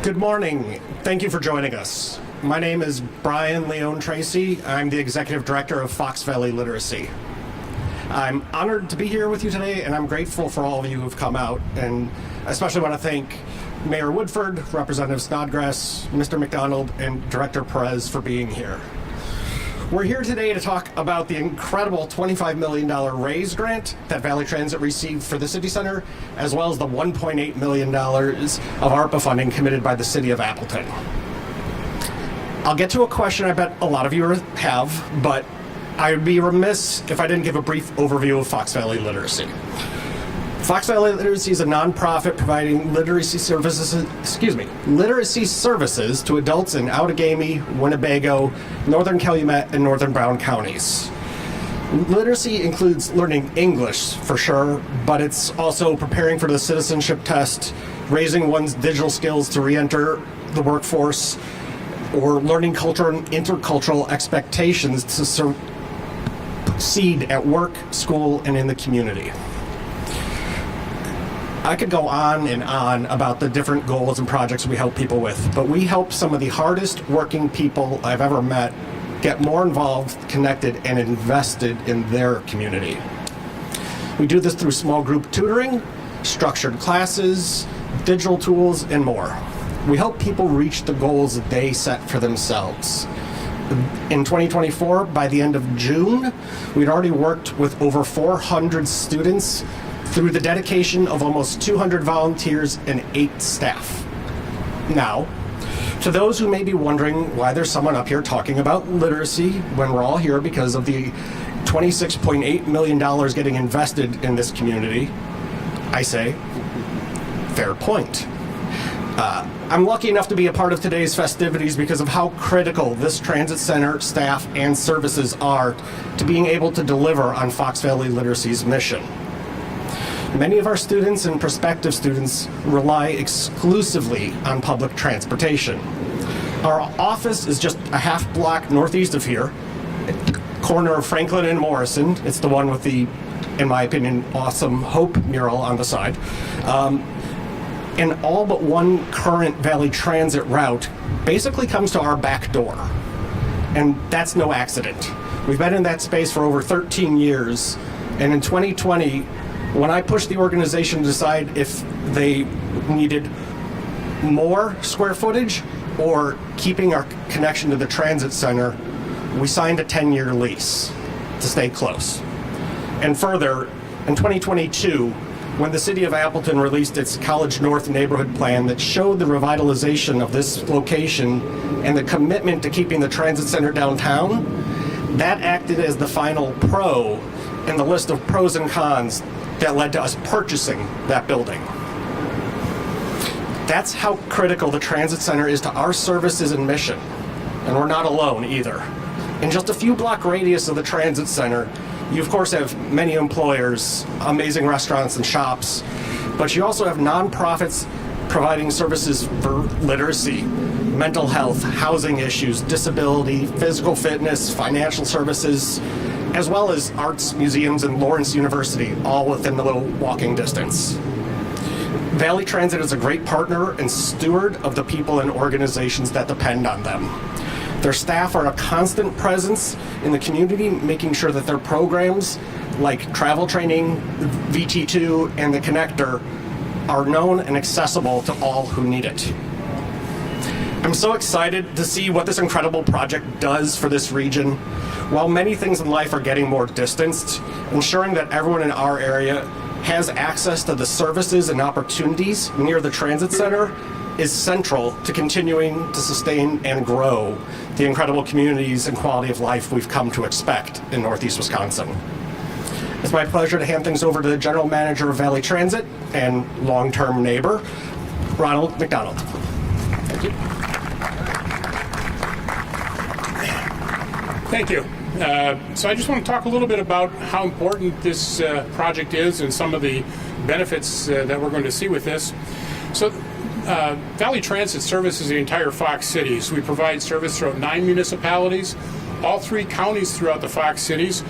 Good morning. Thank you for joining us. My name is Brian Leone Tracy. I'm the Executive Director of Fox Valley Literacy. I'm honored to be here with you today, and I'm grateful for all of you who've come out, and especially want to thank Mayor Woodford, Representative Snodgrass, Mr. McDonald, and Director Perez for being here. We're here today to talk about the incredible $25 million RAISE grant that Valley Transit received for the City Center, as well as the $1.8 million of ARPA funding committed by the City of Appleton. I'll get to a question I bet a lot of you have, but I'd be remiss if I didn't give a brief overview of Fox Valley Literacy. Fox Valley Literacy is a nonprofit providing literacy services to adults in Outagamie, Winnebago, Northern Calumet, and Northern Brown counties. Literacy includes learning English, for sure, but it's also preparing for the citizenship test, raising one's digital skills to re-enter the workforce, or learning culture and intercultural expectations to succeed at work, school, and in the community. I could go on and on about the different goals and projects we help people with, but we help some of the hardest working people I've ever met get more involved, connected, and invested in their community. We do this through small group tutoring, structured classes, digital tools, and more. We help people reach the goals that they set for themselves. In 2024, by the end of June, we'd already worked with over 400 students through the dedication of almost 200 volunteers and 8 staff. Now, to those who may be wondering why there's someone up here talking about literacy when we're all here because of the $26.8 million getting invested in this community, I say, fair point. I'm lucky enough to be a part of today's festivities because of how critical this transit center staff and services are to being able to deliver on Fox Valley Literacy's mission. Many of our students and prospective students rely exclusively on public transportation. Our office is just a half block northeast of here, corner of Franklin and Morrison. It's the one with the, in my opinion, awesome Hope mural on the side. And all but one current Valley Transit route basically comes to our back door. And that's no accident. We've been in that space for over 13 years, and in 2020, when I pushed the organization to decide if they needed more square footage or keeping our connection to the transit center, we signed a 10-year lease to stay close. And further, in 2022, when the City of Appleton released its College North neighborhood plan that showed the revitalization of this location and the commitment to keeping the transit center downtown, that acted as the final pro in the list of pros and cons that led to us purchasing that building. That's how critical the transit center is to our services and mission. And we're not alone either. In just a few block radius of the transit center, you of course have many employers, amazing restaurants and shops, but you also have nonprofits providing services for literacy, mental health, housing issues, disability, physical fitness, financial services, as well as arts, museums, and Lawrence University, all within the little walking distance. Valley Transit is a great partner and steward of the people and organizations that depend on them. Their staff are a constant presence in the community, making sure that their programs like travel training, VT2, and the Connector are known and accessible to all who need it. I'm so excited to see what this incredible project does for this region. While many things in life are getting more distanced, ensuring that everyone in our area has access to the services and opportunities near the transit center is central to continuing to sustain and grow the incredible communities and quality of life we've come to expect in Northeast Wisconsin. It's my pleasure to hand things over to the General Manager of Valley Transit and long-term neighbor, Ronald McDonald. Thank you. Thank you. So I just want to talk a little bit about how important this project is and some of the benefits that we're going to see with this. So Valley Transit services the entire Fox Cities. We provide service throughout 9 municipalities, all 3 counties throughout the Fox Cities.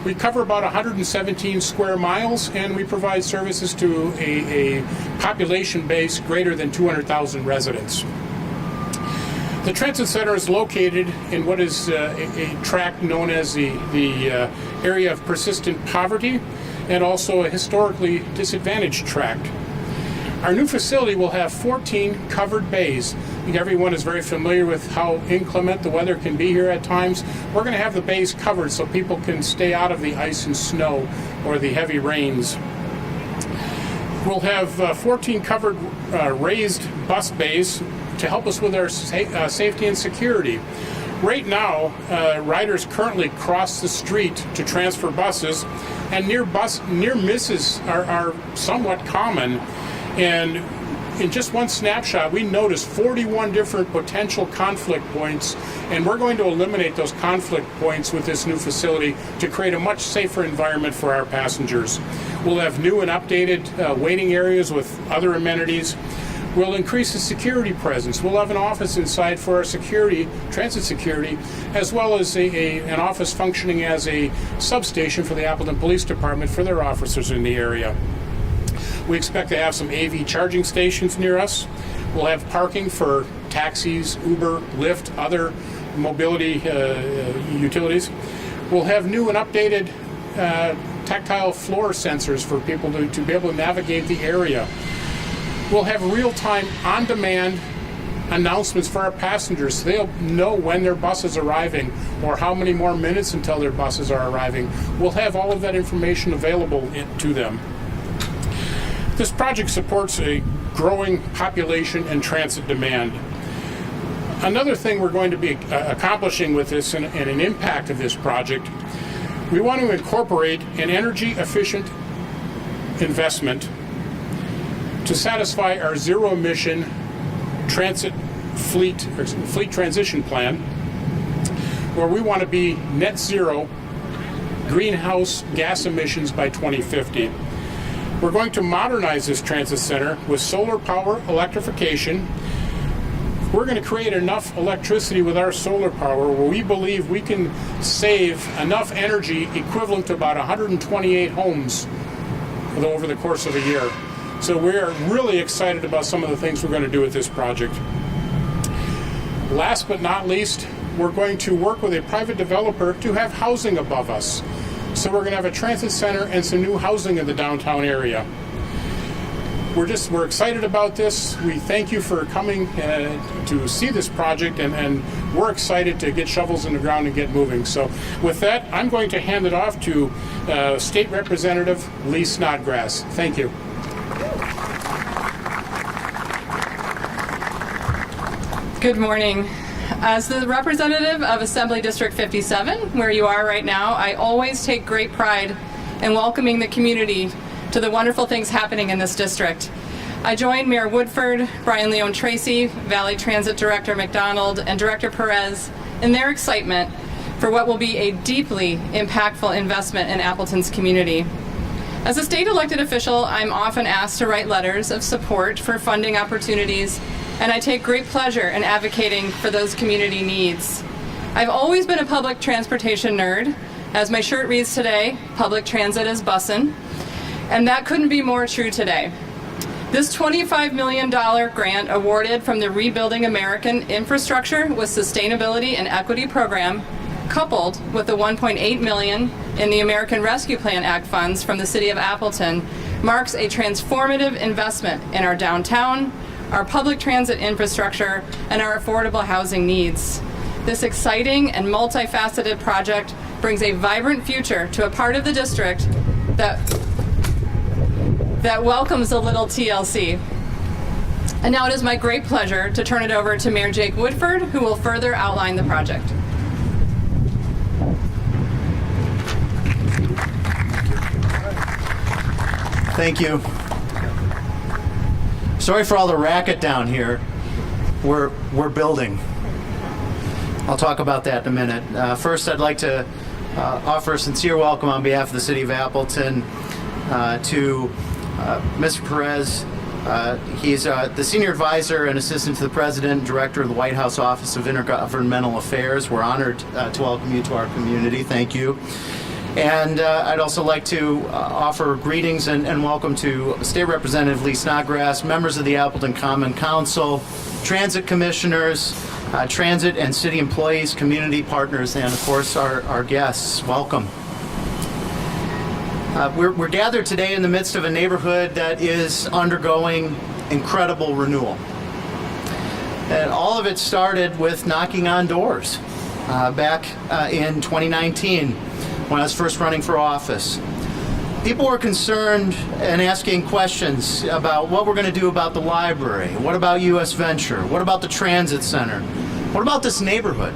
We cover about 117 square miles, and we provide services to a population base greater than 200,000 residents. The Transit Center is located in what is a tract known as the area of persistent poverty and also a historically disadvantaged tract. Our new facility will have 14 covered bays. I think everyone is very familiar with how inclement the weather can be here at times. We're going to have the bays covered so people can stay out of the ice and snow or the heavy rains. We'll have 14 covered raised bus bays to help us with our safety and security. Right now, riders currently cross the street to transfer buses, and near misses are somewhat common. And in just one snapshot, we noticed 41 different potential conflict points, and we're going to eliminate those conflict points with this new facility to create a much safer environment for our passengers. We'll have new and updated waiting areas with other amenities. We'll increase the security presence. We'll have an office inside for our security, transit security, as well as an office functioning as a substation for the Appleton Police Department for their officers in the area. We expect to have some AV charging stations near us. We'll have parking for taxis, Uber, Lyft, other mobility utilities. We'll have new and updated tactile floor sensors for people to be able to navigate the area. We'll have real-time, on-demand announcements for our passengers so they'll know when their bus is arriving or how many more minutes until their buses are arriving. We'll have all of that information available to them. This project supports a growing population and transit demand. Another thing we're going to be accomplishing with this and an impact of this project, we want to incorporate an energy-efficient investment to satisfy our zero-emission transit fleet transition plan, where we want to be net zero greenhouse gas emissions by 2050. We're going to modernize this transit center with solar power electrification. We're going to create enough electricity with our solar power where we believe we can save enough energy equivalent to about 128 homes over the course of a year. So we're really excited about some of the things we're going to do with this project. Last but not least, we're going to work with a private developer to have housing above us. So we're going to have a transit center and some new housing in the downtown area. We're excited about this. We thank you for coming to see this project, and we're excited to get shovels in the ground and get moving. So with that, I'm going to hand it off to State Representative Lee Snodgrass. Thank you. Good morning. As the representative of Assembly District 57, where you are right now, I always take great pride in welcoming the community to the wonderful things happening in this district. I join Mayor Woodford, Brian Leon Tracy, Valley Transit Director McDonald, and Director Perez in their excitement for what will be a deeply impactful investment in Appleton's community. As a state elected official, I'm often asked to write letters of support for funding opportunities, and I take great pleasure in advocating for those community needs. I've always been a public transportation nerd. As my shirt reads today, public transit is bussin', and that couldn't be more true today. This $25 million grant awarded from the Rebuilding American Infrastructure with Sustainability and Equity Program, coupled with the $1.8 million in the American Rescue Plan Act funds from the City of Appleton, marks a transformative investment in our downtown, our public transit infrastructure, and our affordable housing needs. This exciting and multifaceted project brings a vibrant future to a part of the district that welcomes a little TLC. And now it is my great pleasure to turn it over to Mayor Jake Woodford, who will further outline the project. Thank you. Sorry for all the racket down here. We're building. I'll talk about that in a minute. First, I'd like to offer a sincere welcome on behalf of the City of Appleton to Mr. Perez. He's the Senior Advisor and Assistant to the President, Director of the White House Office of Intergovernmental Affairs. We're honored to welcome you to our community. Thank you. And I'd also like to offer greetings and welcome to State Representative Lee Snodgrass, members of the Appleton Common Council, transit commissioners, transit and city employees, community partners, and of course our guests. Welcome. We're gathered today in the midst of a neighborhood that is undergoing incredible renewal. And all of it started with knocking on doors back in 2019 when I was first running for office. People were concerned and asking questions about what we're going to do about the library, what about U.S. Venture, what about the transit center, what about this neighborhood?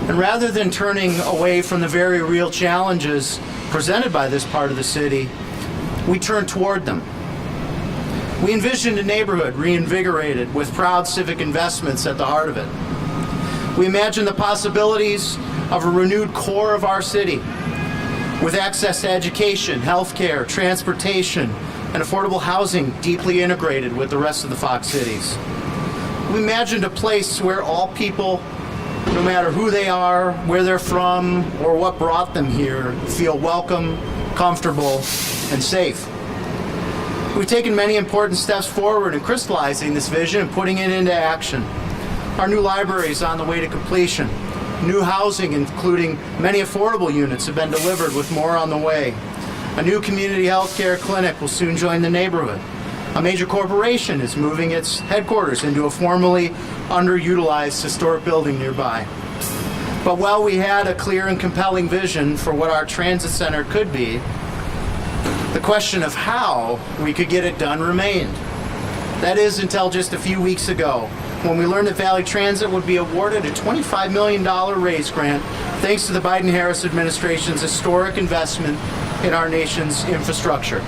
And rather than turning away from the very real challenges presented by this part of the city, we turned toward them. We envisioned a neighborhood reinvigorated with proud civic investments at the heart of it. We imagined the possibilities of a renewed core of our city with access to education, healthcare, transportation, and affordable housing deeply integrated with the rest of the Fox cities. We imagined a place where all people, no matter who they are, where they're from, or what brought them here, feel welcome, comfortable, and safe. We've taken many important steps forward in crystallizing this vision and putting it into action. Our new library is on the way to completion. New housing, including many affordable units, have been delivered with more on the way. A new community health care clinic will soon join the neighborhood. A major corporation is moving its headquarters into a formerly underutilized historic building nearby. But while we had a clear and compelling vision for what our transit center could be, the question of how we could get it done remained. That is until just a few weeks ago, when we learned that Valley Transit would be awarded a $25 million raise grant thanks to the Biden-Harris administration's historic investment in our nation's infrastructure.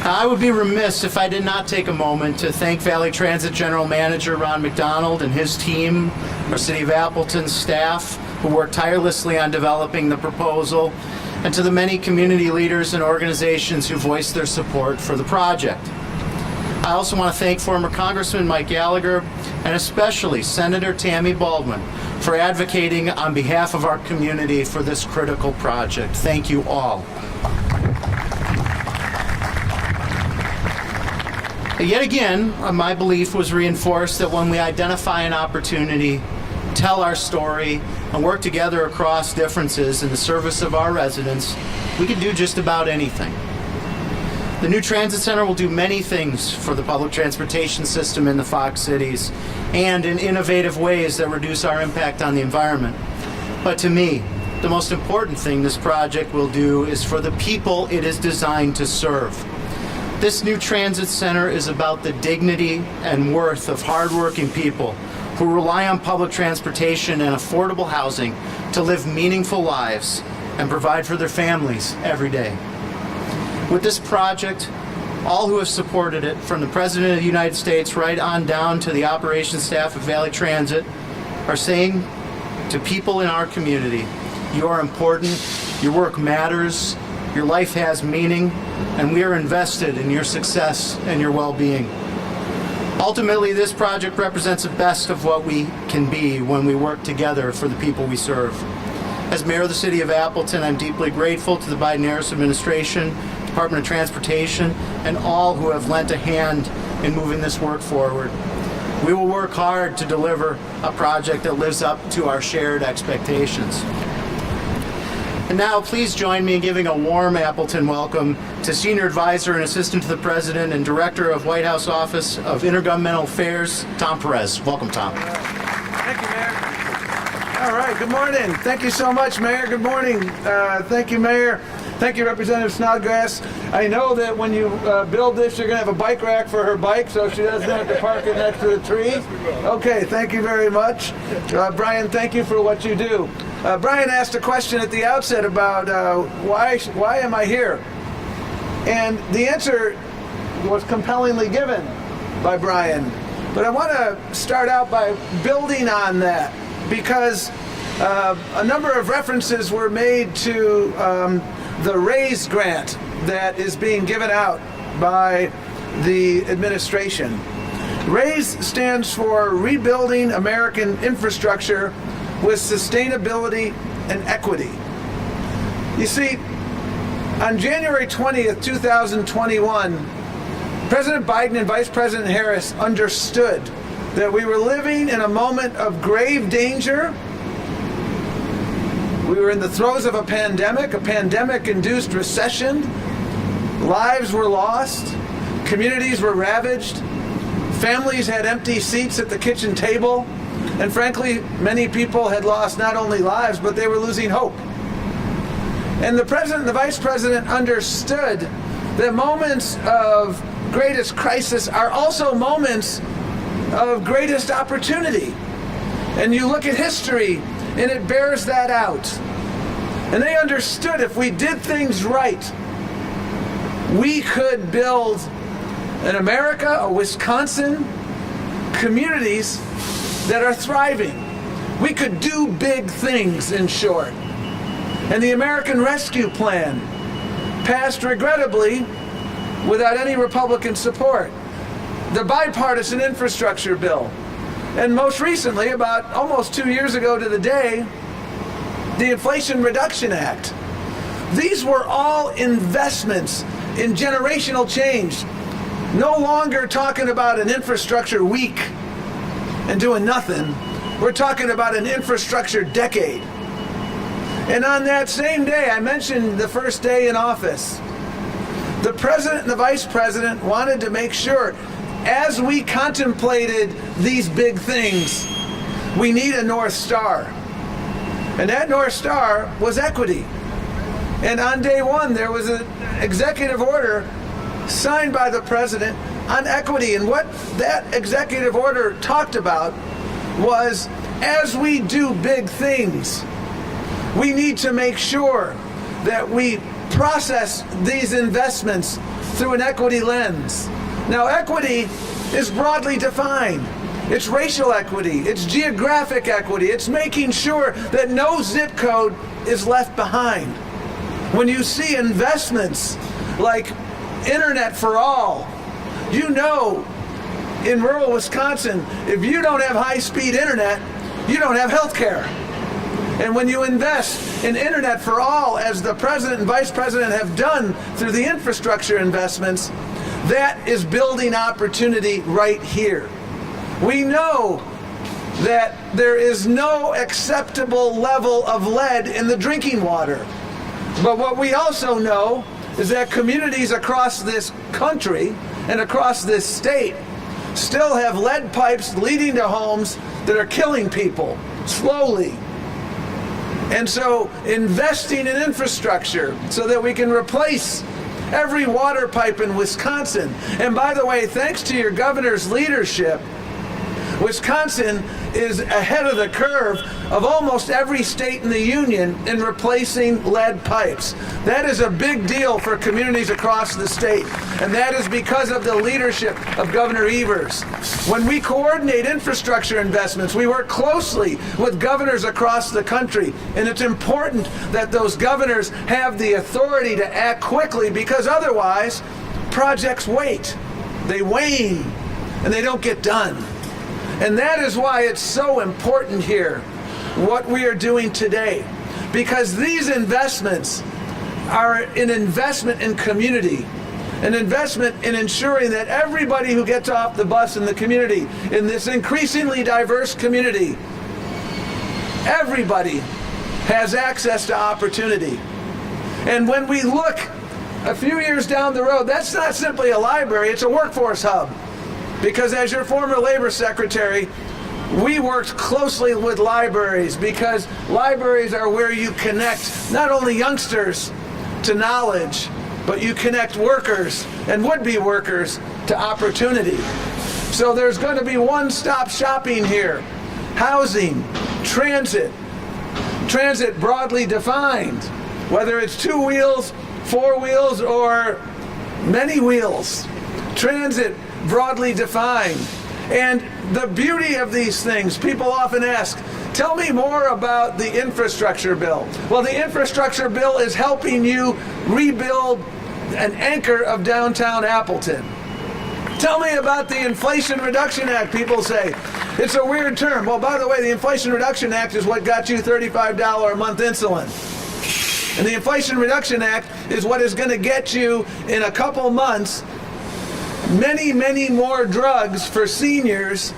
I would be remiss if I did not take a moment to thank Valley Transit General Manager Ron McDonald and his team, our City of Appleton staff, who worked tirelessly on developing the proposal, and to the many community leaders and organizations who voiced their support for the project. I also want to thank former Congressman Mike Gallagher and especially Senator Tammy Baldwin for advocating on behalf of our community for this critical project. Thank you all. Yet again, my belief was reinforced that when we identify an opportunity, tell our story, and work together across differences in the service of our residents, we can do just about anything. The new transit center will do many things for the public transportation system in the Fox cities and in innovative ways that reduce our impact on the environment. But to me, the most important thing this project will do is for the people it is designed to serve. This new transit center is about the dignity and worth of hardworking people who rely on public transportation and affordable housing to live meaningful lives and provide for their families every day. With this project, all who have supported it, from the President of the United States right on down to the operations staff of Valley Transit, are saying to people in our community, you are important, your work matters, your life has meaning, and we are invested in your success and your well-being. Ultimately, this project represents the best of what we can be when we work together for the people we serve. As Mayor of the City of Appleton, I'm deeply grateful to the Biden-Harris administration, Department of Transportation, and all who have lent a hand in moving this work forward. We will work hard to deliver a project that lives up to our shared expectations. And now, please join me in giving a warm Appleton welcome to Senior Advisor and Assistant to the President and Director of White House Office of Intergovernmental Affairs, Tom Perez. Welcome, Tom. Thank you, Mayor. All right, good morning. Thank you so much, Mayor. Good morning. Thank you, Mayor. Thank you, Representative Snodgrass. I know that when you build this, you're going to have a bike rack for her bike so she doesn't have to park it next to the tree. Okay, thank you very much. Brian, thank you for what you do. Brian asked a question at the outset about why am I here? And the answer was compellingly given by Brian. But I want to start out by building on that because a number of references were made to the RAISE grant that is being given out by the administration. RAISE stands for Rebuilding American Infrastructure with Sustainability and Equity. You see, on January 20th, 2021, President Biden and Vice President Harris understood that we were living in a moment of grave danger. We were in the throes of a pandemic-induced recession. Lives were lost. Communities were ravaged. Families had empty seats at the kitchen table. And frankly, many people had lost not only lives, but they were losing hope. And the President and the Vice President understood that moments of greatest crisis are also moments of greatest opportunity. And you look at history, and it bears that out. And they understood if we did things right, we could build an America, a Wisconsin, communities that are thriving. We could do big things, in short. And the American Rescue Plan passed regrettably without any Republican support. The bipartisan infrastructure bill. And most recently, about almost 2 years ago to the day, the Inflation Reduction Act. These were all investments in generational change. No longer talking about an infrastructure week and doing nothing. We're talking about an infrastructure decade. And on that same day, I mentioned the first day in office, the President and the Vice President wanted to make sure, as we contemplated these big things, we need a North Star. And that North Star was equity. And on day one, there was an executive order signed by the President on equity. And what that executive order talked about was, as we do big things, we need to make sure that we process these investments through an equity lens. Now, equity is broadly defined. It's racial equity, it's geographic equity, it's making sure that no zip code is left behind. When you see investments like Internet for All, you know in rural Wisconsin, if you don't have high-speed internet, you don't have health care. And when you invest in Internet for All, as the President and Vice President have done through the infrastructure investments, that is building opportunity right here. We know that there is no acceptable level of lead in the drinking water. But what we also know is that communities across this country and across this state still have lead pipes leading to homes that are killing people slowly. And so investing in infrastructure so that we can replace every water pipe in Wisconsin. And by the way, thanks to your governor's leadership, Wisconsin is ahead of the curve of almost every state in the union in replacing lead pipes. That is a big deal for communities across the state, and that is because of the leadership of Governor Evers. When we coordinate infrastructure investments, we work closely with governors across the country, and it's important that those governors have the authority to act quickly, because otherwise projects wait, they wane, and they don't get done. And that is why it's so important here, what we are doing today. Because these investments are an investment in community, an investment in ensuring that everybody who gets off the bus in the community, in this increasingly diverse community, everybody has access to opportunity. And when we look a few years down the road, that's not simply a library, it's a workforce hub. Because as your former labor secretary, we worked closely with libraries, because libraries are where you connect not only youngsters to knowledge, but you connect workers and would-be workers to opportunity. So there's going to be one-stop shopping here. Housing, transit broadly defined, whether it's 2 wheels, 4 wheels, or many wheels. Transit broadly defined. And the beauty of these things, people often ask, tell me more about the infrastructure bill. Well, the infrastructure bill is helping you rebuild an anchor of downtown Appleton. Tell me about the Inflation Reduction Act, people say. It's a weird term. Well, by the way, the Inflation Reduction Act is what got you $35 a month insulin. And the Inflation Reduction Act is what is going to get you in a couple months many, many more drugs for seniors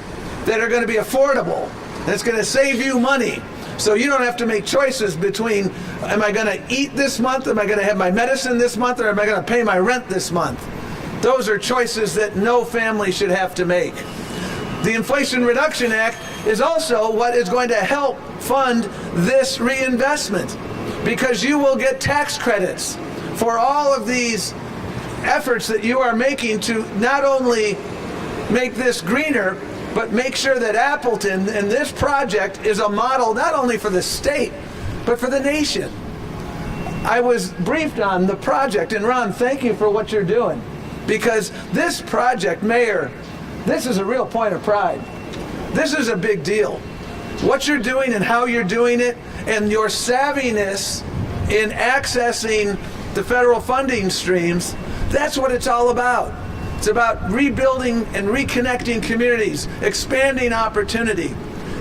that are going to be affordable. That's going to save you money. So you don't have to make choices between, am I going to eat this month, am I going to have my medicine this month, or am I going to pay my rent this month? Those are choices that no family should have to make. The Inflation Reduction Act is also what is going to help fund this reinvestment, because you will get tax credits for all of these efforts that you are making to not only make this greener, but make sure that Appleton and this project is a model not only for the state, but for the nation. I was briefed on the project, and Ron, thank you for what you're doing, because this project, Mayor, this is a real point of pride. This is a big deal. What you're doing and how you're doing it, and your savviness in accessing the federal funding streams, that's what it's all about. It's about rebuilding and reconnecting communities, expanding opportunity.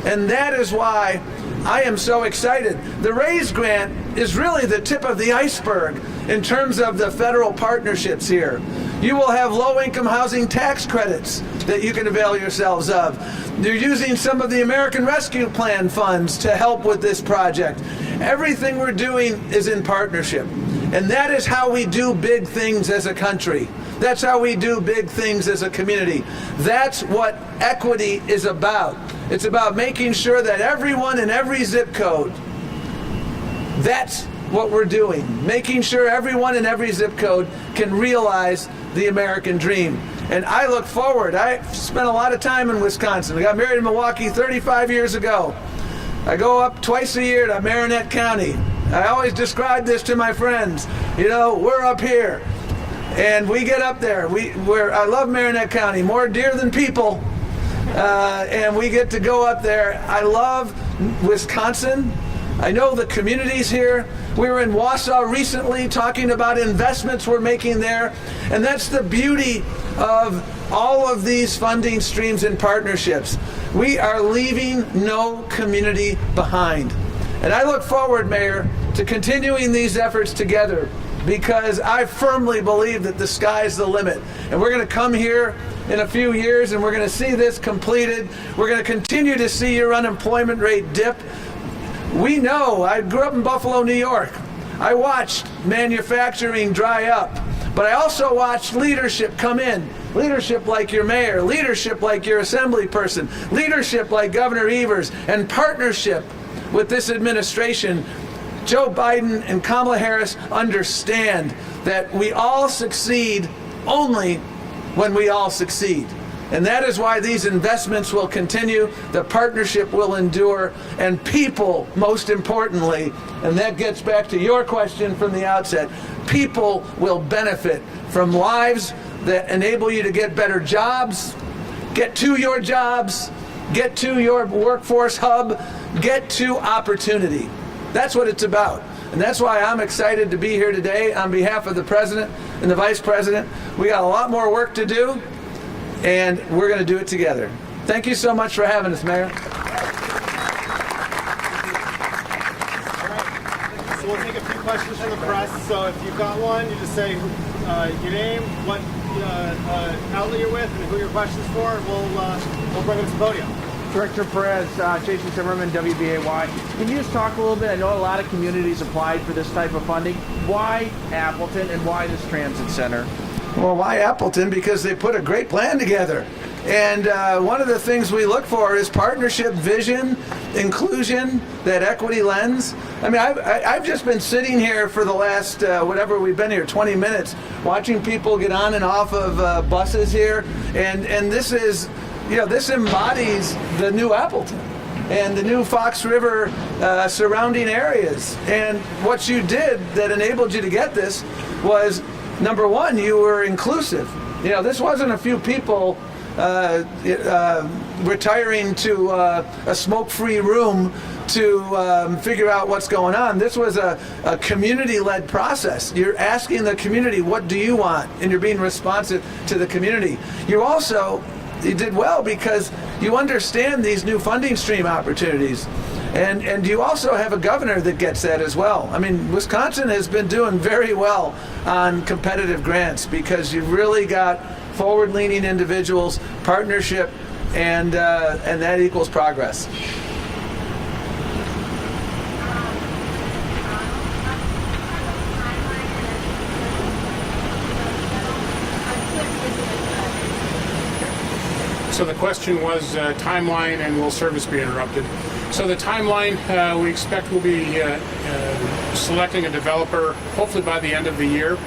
And that is why I am so excited. The RAISE grant is really the tip of the iceberg in terms of the federal partnerships here. You will have low-income housing tax credits that you can avail yourselves of. They're using some of the American Rescue Plan funds to help with this project. Everything we're doing is in partnership. And that is how we do big things as a country. That's how we do big things as a community. That's what equity is about. It's about making sure that everyone in every zip code, that's what we're doing. Making sure everyone in every zip code can realize the American dream. And I look forward. I spent a lot of time in Wisconsin. I got married in Milwaukee 35 years ago. I go up twice a year to Marinette County. I always describe this to my friends. You know, we're up here. And we get up there. I love Marinette County, more deer than people. And we get to go up there. I love Wisconsin. I know the communities here. We were in Wausau recently talking about investments we're making there. And that's the beauty of all of these funding streams and partnerships. We are leaving no community behind. And I look forward, Mayor, to continuing these efforts together, because I firmly believe that the sky's the limit. And we're going to come here in a few years and we're going to see this completed. We're going to continue to see your unemployment rate dip. We know, I grew up in Buffalo, New York. I watched manufacturing dry up, but I also watched leadership come in. Leadership like your mayor, leadership like your assembly person, leadership like Governor Evers, and partnership with this administration. Joe Biden and Kamala Harris understand that we all succeed only when we all succeed. And that is why these investments will continue, the partnership will endure, and people, most importantly, and that gets back to your question from the outset, people will benefit from lives that enable you to get better jobs, get to your jobs, get to your workforce hub, get to opportunity. That's what it's about. And that's why I'm excited to be here today on behalf of the President and the Vice President. We got a lot more work to do, and we're going to do it together. Thank you so much for having us, Mayor. So we'll take a few questions from the press. So if you've got one, you just say your name, what outlet you're with, and who your question's for, and we'll bring it to the podium. Director Perez, Jason Zimmerman, WBAY. Can you just talk a little bit? I know a lot of communities applied for this type of funding. Why Appleton and why this transit center? Well, why Appleton? Because they put a great plan together. And one of the things we look for is partnership, vision, inclusion, that equity lens. I mean, I've just been sitting here for the last, whatever we've been here, 20 minutes, watching people get on and off of buses here. And this is, you know, this embodies the new Appleton and the new Fox River surrounding areas. And what you did that enabled you to get this was, number one, you were inclusive. You know, this wasn't a few people retiring to a smoke-free room to figure out what's going on. This was a community-led process. You're asking the community, what do you want? And you're being responsive to the community. You did well because you understand these new funding stream opportunities. And you also have a governor that gets that as well. I mean, Wisconsin has been doing very well on competitive grants because you've really got forward-leaning individuals, partnership, and that equals progress. So the question was timeline and will service be interrupted? So the timeline we expect will be selecting a developer hopefully by the end of the year,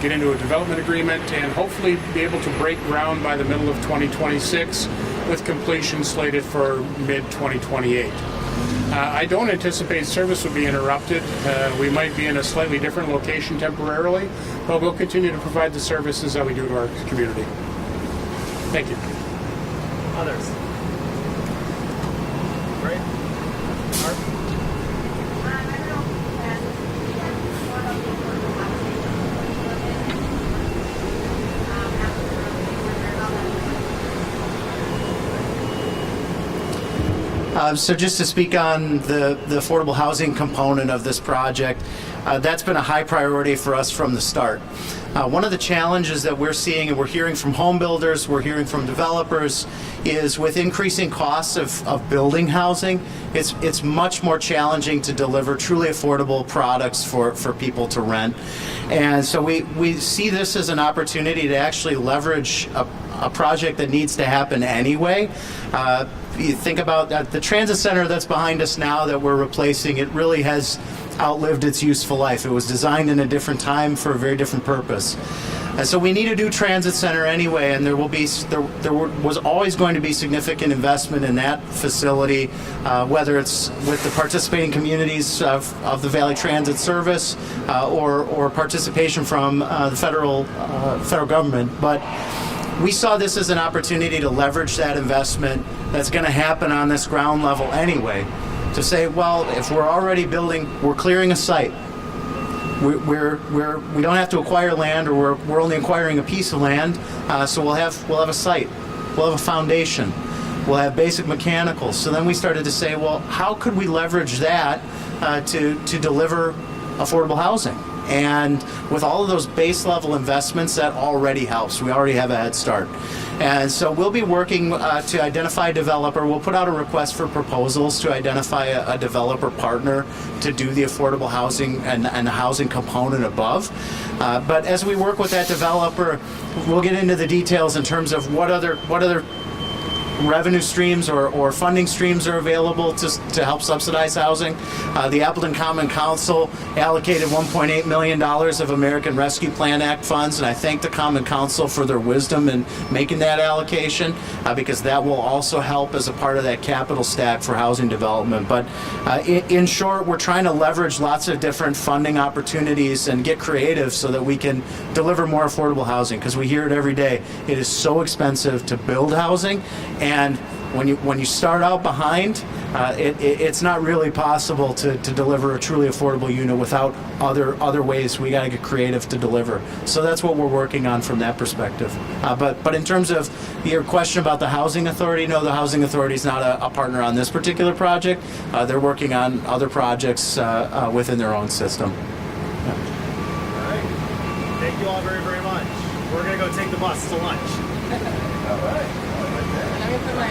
get into a development agreement, and hopefully be able to break ground by the middle of 2026 with completion slated for mid-2028. I don't anticipate service will be interrupted. We might be in a slightly different location temporarily, but we'll continue to provide the services that we do to our community. Thank you. Others? Great. Mark? So just to speak on the affordable housing component of this project, that's been a high priority for us from the start. One of the challenges that we're seeing, and we're hearing from home builders, we're hearing from developers, is with increasing costs of building housing, it's much more challenging to deliver truly affordable products for people to rent. And so we see this as an opportunity to actually leverage a project that needs to happen anyway. You think about the transit center that's behind us now that we're replacing, it really has outlived its useful life. It was designed in a different time for a very different purpose. And so we need a new transit center anyway, and there was always going to be significant investment in that facility, whether it's with the participating communities of the Valley Transit Service or participation from the federal government. But we saw this as an opportunity to leverage that investment that's going to happen on this ground level anyway, to say, well, if we're already building, we're clearing a site. We don't have to acquire land, or we're only acquiring a piece of land, so we'll have a site, we'll have a foundation, we'll have basic mechanicals. So then we started to say, well, how could we leverage that to deliver affordable housing? And with all of those base level investments, that already helps. We already have a head start. And so we'll be working to identify a developer. We'll put out a request for proposals to identify a developer partner to do the affordable housing and the housing component above. But as we work with that developer, we'll get into the details in terms of what other revenue streams or funding streams are available to help subsidize housing. The Appleton Common Council allocated $1.8 million of American Rescue Plan Act funds, and I thank the Common Council for their wisdom in making that allocation, because that will also help as a part of that capital stack for housing development. But in short, we're trying to leverage lots of different funding opportunities and get creative so that we can deliver more affordable housing, because we hear it every day. It is so expensive to build housing, and when you start out behind, it's not really possible to deliver a truly affordable unit without other ways. We got to get creative to deliver. So that's what we're working on from that perspective. But in terms of your question about the Housing Authority, no, the Housing Authority is not a partner on this particular project. They're working on other projects within their own system. All right. Thank you all very, very much. We're going to go take the bus to lunch. I'm gonna put my